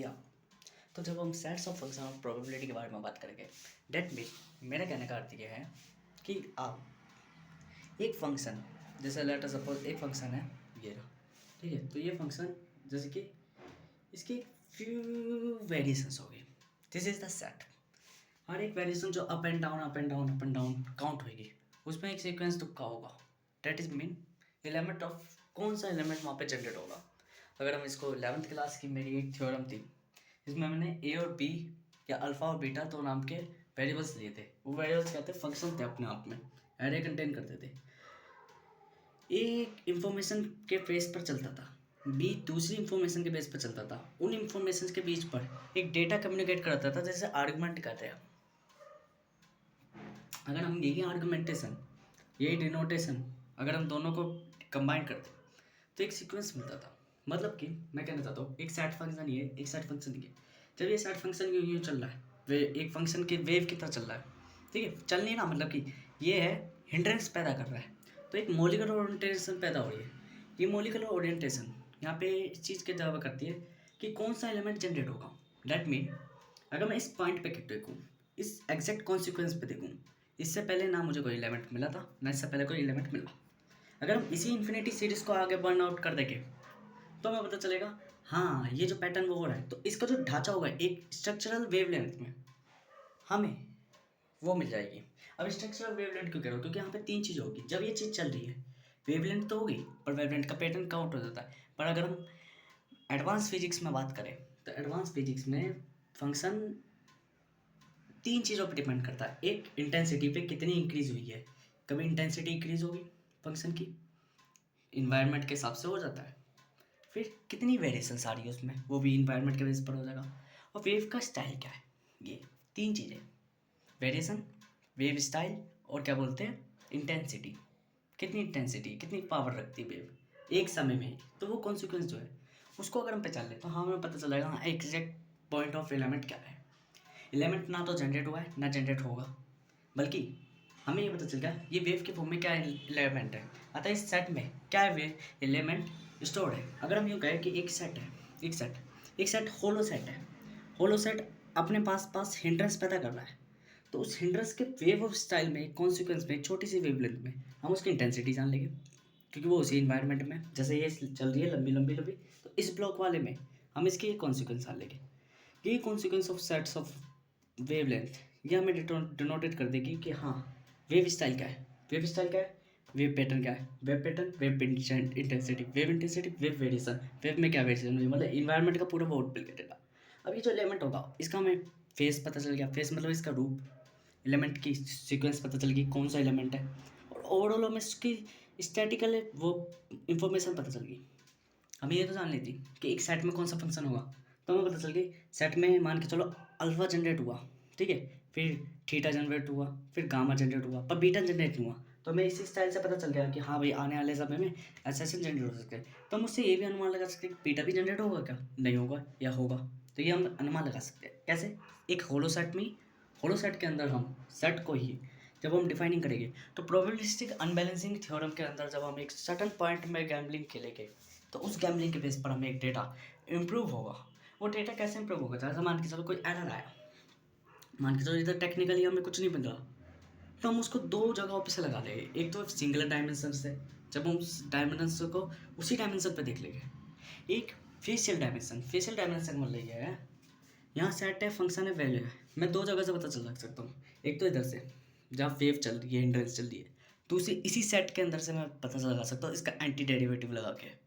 या तो जब हम sets of function of probability के बारे में बात करेंगे, डेट मीन मेरा कहने का अर्थ ये है कि आप एक फंक्शन, जैसे लेट अस सपोज एक फंक्शन है ये रहा, ठीक है। तो ये फंक्शन जैसे कि इसकी फ्यू वेरिएशंस होगी, दिस इज द सेट। हर एक वेरिएशन जो up and down up and down up and down count होगी, उसमें एक सीक्वेंस तुक्का होगा। That is mean element of कौन सा एलिमेंट वहाँ पे जनरेट होगा। अगर हम इसको 11th क्लास की मेरी एक थ्योरम थी, इसमें मैंने ए और बी या अल्फ़ा और बीटा दो नाम के वेरिएबल्स लिए थे। वो वेरिएबल्स कहते हैं फंक्शन थे, अपने आप में एरे कंटेन करते थे। एक इंफॉर्मेशन के बेस पर चलता था, बी दूसरी इंफॉर्मेशन के बेस पर चलता था। उन इंफॉर्मेशन के बीच पर एक डेटा कम्युनिकेट करता था, जैसे आर्गुमेंट कहते हैं। अगर हम यही आर्गुमेंटेशन, यही डिनोटेशन अगर हम दोनों को कंबाइन करते तो एक सीक्वेंस मिलता था। मतलब कि मैं कहना चाहता हूँ एक सेट फंक्शन ये, एक सेट फंक्शन ये। जब ये सेट फंक्शन यूँ चल रहा है, वे एक फंक्शन के वेव की तरह चल रहा है, ठीक है। चल नहीं रहा, मतलब कि ये है हिंड्रेंस पैदा कर रहा है, तो एक मॉलिक्यूलर ओरिएंटेशन पैदा हो रही है। ये मॉलिक्यूलर ओरिएंटेशन यहाँ पे इस चीज़ के दावा करती है कि कौन सा एलिमेंट जनरेट होगा। डेट मीन अगर मैं इस पॉइंट पे देखूँ, इस एग्जैक्ट कॉन्सिक्वेंस पे देखूँ, इससे पहले ना मुझे कोई एलिमेंट मिला था, ना इससे पहले कोई एलिमेंट मिला। अगर हम इसी इन्फिनिटी सीरीज़ को आगे बर्न आउट कर देंगे तो हमें पता चलेगा हाँ ये जो पैटर्न वो हो रहा है। तो इसका जो ढांचा होगा एक स्ट्रक्चरल वेवलेंथ में, हमें वो मिल जाएगी। अब स्ट्रक्चरल वेवलेंथ क्यों कह रहा हूँ, क्योंकि यहाँ पे तीन चीज़ होगी। जब ये चीज़ चल रही है वेवलेंथ तो होगी, पर वेवलेंथ का पैटर्न काउंट हो जाता है। पर अगर हम एडवांस फिजिक्स में बात करें तो एडवांस फिजिक्स में फंक्शन तीन चीज़ों पर डिपेंड करता है। एक इंटेंसिटी पे कितनी इंक्रीज हुई है, कभी इंटेंसिटी इंक्रीज होगी फंक्शन की, इन्वायरमेंट के हिसाब से हो जाता है। फिर कितनी वेरिएशंस आ रही है उसमें, वो भी इन्वायरमेंट के बेस पर हो जाएगा। और वेव का स्टाइल क्या है, ये तीन चीज़ें, वेरिएशन, वेव स्टाइल और क्या बोलते हैं इंटेंसिटी। कितनी इंटेंसिटी, कितनी पावर रखती है वेव एक समय में। तो वो कॉन्सिक्वेंस जो है उसको अगर हम पहचान लें तो हाँ हमें पता चल जाएगा हाँ एग्जैक्ट पॉइंट ऑफ एलिमेंट क्या है। एलिमेंट ना तो जनरेट हुआ है ना जनरेट होगा, बल्कि हमें ये पता चल गया ये वेव के फॉर्म में क्या एलिमेंट है, अतः इस सेट में क्या वेव एलिमेंट स्टोर्ड है। अगर हम यूँ कहें कि एक सेट है, एक सेट होलो सेट है, होलो सेट अपने पास हिंड्रेंस पैदा कर रहा है, तो उस हिंड्रेंस के वेव ऑफ स्टाइल में कॉन्सिक्वेंस में छोटी सी वेवलेंथ में हम उसकी इंटेंसिटी जान लेंगे, क्योंकि वो उसी इन्वायरमेंट में जैसे ये चल रही है लंबी लंबी लंबी, तो इस ब्लॉक वाले में हम इसकी कॉन्सिक्वेंस जान लेंगे। ये consequence of sets of wavelength ये हमें डिनोटेट कर देगी कि हाँ वेव स्टाइल क्या है, वेव स्टाइल क्या है, वेव पैटर्न क्या है, wave pattern, wave intensity, wave variation, wave में क्या वेरिएशन हुई, मतलब इन्वायरमेंट का पूरा वो डेटा। अब ये जो एलिमेंट होगा इसका हमें फेस पता चल गया, फेस मतलब इसका रूप, एलिमेंट की सीक्वेंस पता चल गई कौन सा एलिमेंट है, और ओवरऑल हमें इसकी स्टैटिकल वो इंफॉर्मेशन पता चल गई। हमें ये तो जान लेती कि एक सेट में कौन सा फंक्शन होगा, तो हमें पता चल गई सेट में मान के चलो अल्फा जनरेट हुआ, ठीक है, फिर थीटा जनरेट हुआ, फिर गामा जनरेट हुआ, पर बीटा जनरेट नहीं हुआ। तो हमें इसी स्टाइल से पता चल गया कि हाँ भाई आने वाले समय में ऐसे ऐसे जनरेट हो सकते हैं। तो हम उससे ये भी अनुमान लगा सकते हैं कि बीटा भी जनरेट होगा क्या, नहीं होगा या होगा। तो ये हम अनुमान लगा सकते हैं कैसे, एक होलो सेट में, होलो सेट के अंदर हम सेट को ही जब हम डिफाइनिंग करेंगे तो प्रोबेबिलिस्टिक अनबैलेंसिंग थ्योरम के अंदर जब हम एक सर्टन पॉइंट में गैम्बलिंग खेलेंगे तो उस गैम्बलिंग के बेस पर हमें एक डेटा इम्प्रूव होगा। वो डेटा कैसे इम्प्रूव होगा, जैसे मान के चलो कोई एरर आया, मान के चलो इधर टेक्निकली हमें कुछ नहीं बन रहा, तो हम उसको दो जगहों पे से लगा लेंगे। एक तो सिंगुलर डायमेंशन से, जब हम उस डायमेंशन को उसी डायमेंशन पे देख लेंगे। एक फेशियल डायमेंशन, फेशियल डायमेंशन मतलब ये है यहाँ सेट है, फंक्शन है, वैल्यू है, मैं दो जगह से पता चल सकता हूँ। एक तो इधर से जहाँ वेव चल रही है, हिंड्रेंस चल रही है, दूसरी इसी सेट के अंदर से मैं पता लगा सकता हूँ इसका एंटी डेरिवेटिव लगा के।